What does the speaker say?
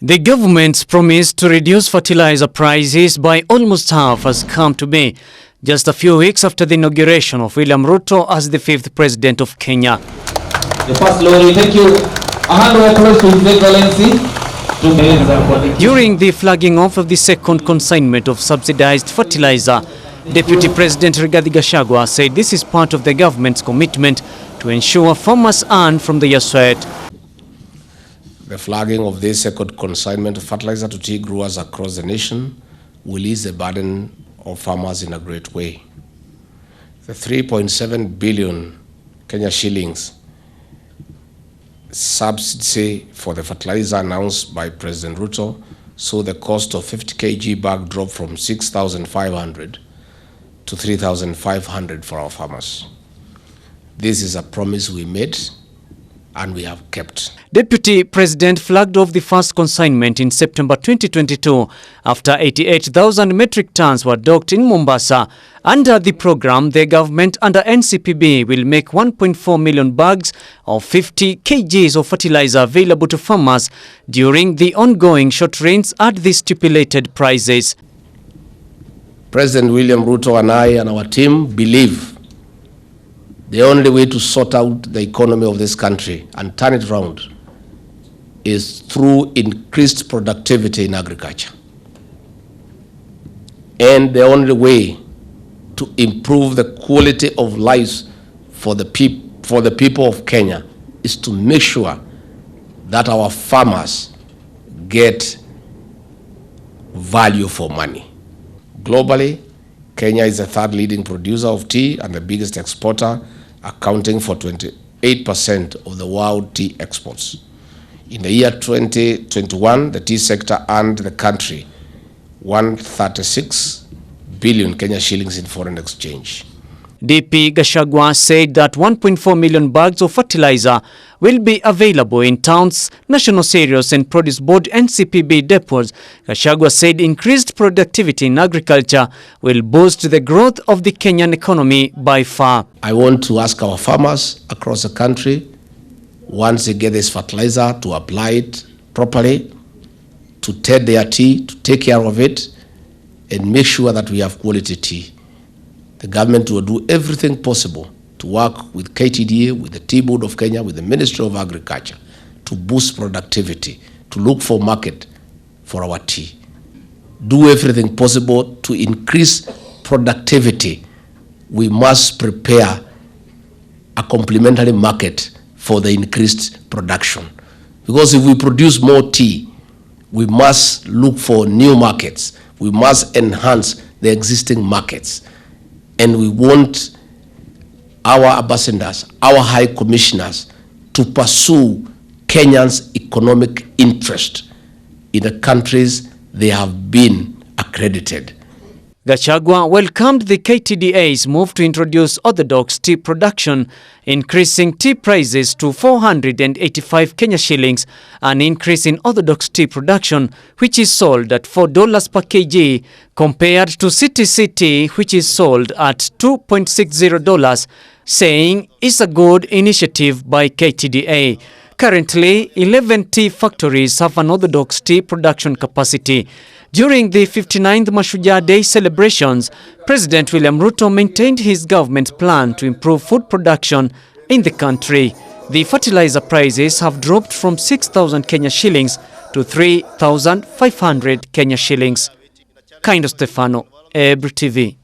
The government's promise to reduce fertilizer prices by almost half has come to be just a few weeks after the inauguration of William Ruto as the 5th president of Kenya. The First Lord, thank you. A hand of applause to His Excellency. During the flagging off of the second consignment of subsidized fertilizer, Deputy President Rigathi Gachagua said this is part of the government's commitment to ensure farmers earn from their sweat. The flagging of this second consignment of fertilizer to tea growers across the nation will ease the burden of farmers in a great way. The 3.7 billion Kenya shillings subsidy for the fertilizer announced by President Ruto saw the cost of 50 kg bag drop from 6,500 to 3,500 for our farmers. This is a promise we made and we have kept. Deputy President flagged off the first consignment in September 2022 after 88,000 metric tons were docked in Mombasa. Under the program, the government under NCPB will make 1.4 million bags of 50 kgs of fertilizer available to farmers during the ongoing short rains at the stipulated prices. President William Ruto and I and our team believe the only way to sort out the economy of this country and turn it around is through increased productivity in agriculture. And the only way to improve the quality of lives for the people of Kenya is to make sure that our farmers get value for money. Globally, Kenya is the third leading producer of tea and the biggest exporter, accounting for 28% of the world tea exports. In the year 2021, the tea sector earned the country 136 billion Kenya shillings in foreign exchange. DP Gachagua said that 1.4 million bags of fertilizer will be available in towns, national cereals and produce board NCPB depots. Gachagua said increased productivity in agriculture will boost the growth of the Kenyan economy by far. I want to ask our farmers across the country, once they get this fertilizer, to apply it properly, to tend their tea, to take care of it, and make sure that we have quality tea. The government will do everything possible to work with Ktda, with the Tea Board of Kenya, with the Ministry of Agriculture, to boost productivity, to look for market for our tea. Do everything possible to increase productivity. We must prepare a complementary market for the increased production. Because if we produce more tea, we must look for new markets. We must enhance the existing markets. And we want our ambassadors, our high commissioners, to pursue Kenyans' economic interest in the countries they have been accredited. Gachagua welcomed the Ktda's move to introduce orthodox tea production, increasing tea prices to 485 Kenya shillings, an increase in orthodox tea production, which is sold at $4 per kg, compared to City, which is sold at $2.60, saying it's a good initiative by Ktda. Currently, 11 tea factories have an orthodox tea production capacity. During the 59th Mashujaa Day celebrations, President William Ruto maintained his government's plan to improve food production in the country. The fertilizer prices have dropped from 6,000 Kenya shillings to 3,500 Kenya shillings. Kind of Stefano, Ebru TV.